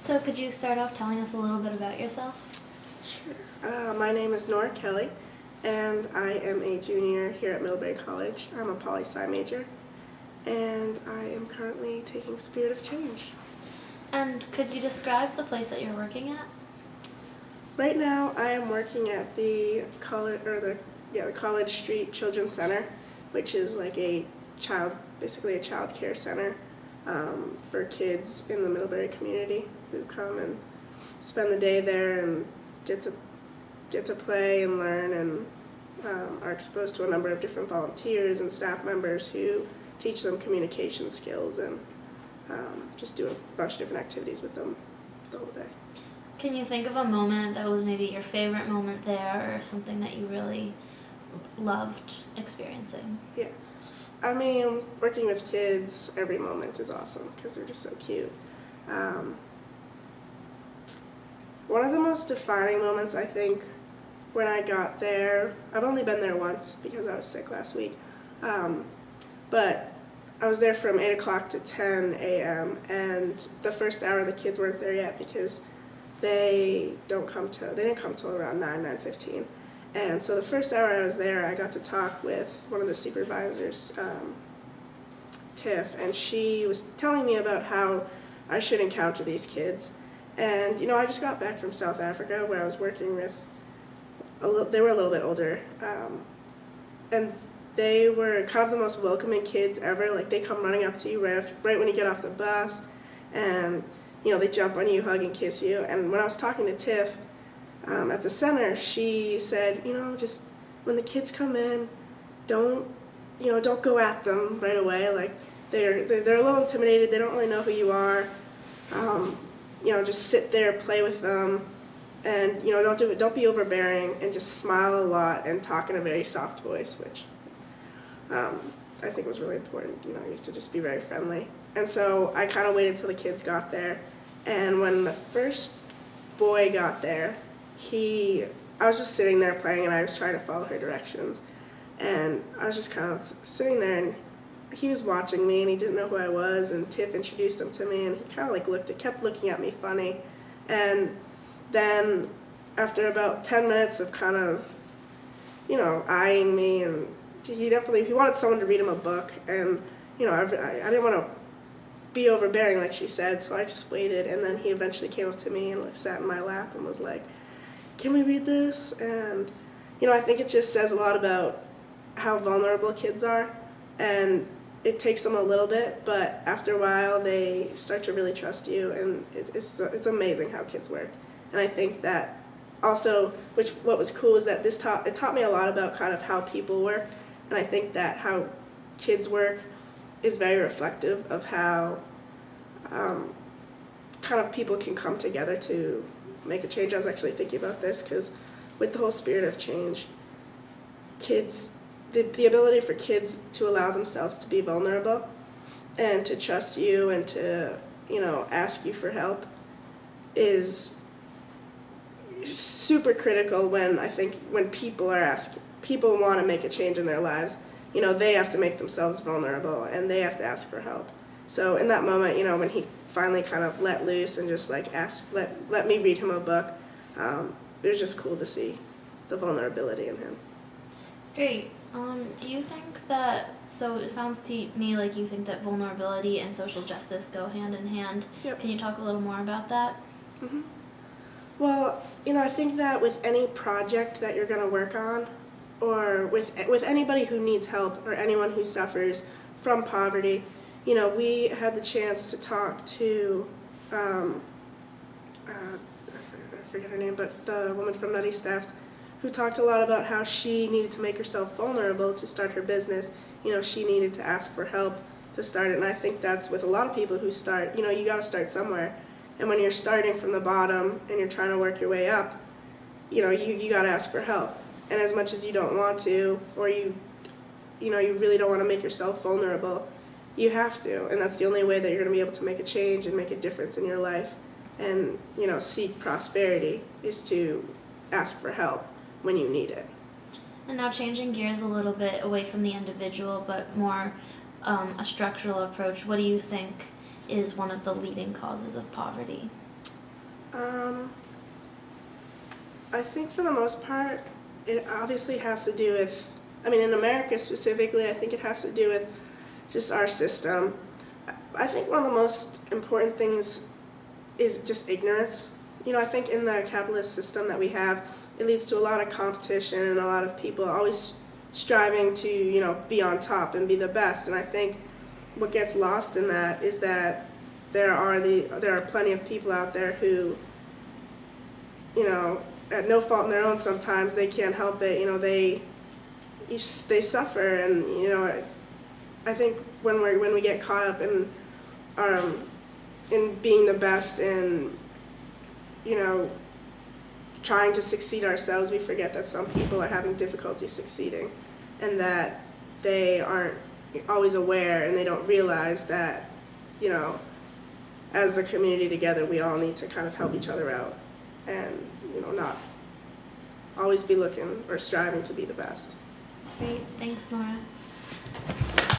So could you start off telling us a little bit about yourself? Sure. My name is Nora Kelly, and I am a junior here at Middlebury College. I'm a poli-sci major, and I am currently taking Spirit of Change. And could you describe the place that you're working at? Right now, I am working at the College Street Children's Center, which is like basically a child care center for kids in the Middlebury community who come and spend the day there and get to play and learn, and are exposed to a number of different volunteers and staff members who teach them communication skills and just do a bunch of different activities with them the whole day. Can you think of a moment that was maybe your favorite moment there, or something that you really loved experiencing? Yeah. I mean, working with kids, every moment is awesome because they're just so cute. One of the most defining moments, I think, when I got there, I've only been there once because I was sick last week, but I was there from 8 o'clock to 10 a.m., and the first hour the kids weren't there yet because they didn't come till around 9:15. And so the first hour I was there, I got to talk with one of the supervisors, Tiff, and she was telling me about how I should encounter these kids. And, I just got back from South Africa where I was working with, they were a little bit older, and they were kind of the most welcoming kids ever. Like, they come running up to you right when you get off the bus, and, they jump on you, hug and kiss you. And when I was talking to Tiff at the center, she said, just when the kids come in, don't go at them right away. Like, they're a little intimidated. They don't really know who you are. Just sit there, play with them, and don't be overbearing, and just smile a lot and talk in a very soft voice, which I think was really important. You have to just be very friendly. And so I kind of waited till the kids got there, and when the first boy got there, I was just sitting there playing, and I was trying to follow her directions, and I was just kind of sitting there, and he was watching me, and he didn't know who I was, and Tiff introduced him to me, and he kind of kept looking at me funny. And then after about 10 minutes of kind of, eyeing me, and he wanted someone to read him a book, and, I didn't want to be overbearing like she said, so I just waited, and then he eventually came up to me and sat in my lap and was like, "Can we read this?" And, I think it just says a lot about how vulnerable kids are, and it takes them a little bit, but after a while they start to really trust you, and it's amazing how kids work. And I think that also, what was cool is that it taught me a lot about kind of how people work, and I think that how kids work is very reflective of how kind of people can come together to make a change. I was actually thinking about this because with the whole Spirit of Change, the ability for kids to allow themselves to be vulnerable and to trust you and to, ask you for help is super critical when people want to make a change in their lives. They have to make themselves vulnerable and they have to ask for help. So in that moment, when he finally kind of let loose and just let me read him a book, it was just cool to see the vulnerability in him. Great. Do you think that, so it sounds to me like you think that vulnerability and social justice go hand in hand. Yep. Can you talk a little more about that? Mm-hmm. Well, I think that with any project that you're going to work on, or with anybody who needs help or anyone who suffers from poverty, we had the chance to talk to, I forget her name, but the woman from Nutty Staffs, who talked a lot about how she needed to make herself vulnerable to start her business. She needed to ask for help to start it. And I think that's with a lot of people who start, you got to start somewhere. And when you're starting from the bottom and you're trying to work your way up, you got to ask for help. And as much as you don't want to, or you really don't want to make yourself vulnerable, you have to. And that's the only way that you're going to be able to make a change and make a difference in your life and, seek prosperity, is to ask for help when you need it. And now changing gears a little bit away from the individual, but more a structural approach, what do you think is one of the leading causes of poverty? Um, I think for the most part, it obviously has to do with, I mean, in America specifically, I think it has to do with just our system. I think one of the most important things is just ignorance. You know, I think in the capitalist system that we have, it leads to a lot of competition and a lot of people always striving to, you know, be on top and be the best. And I think what gets lost in that is that there are plenty of people out there who, you know, at no fault in their own, sometimes they can't help it. You know, they suffer, and you know, I think when we get caught up in being the best and, you know, trying to succeed ourselves, we forget that some people are having difficulty succeeding, and that they aren't always aware, and they don't realize that, you know, as a community together, we all need to kind of help each other out, and, you know, not always be looking or striving to be the best. Great, thanks, Nora.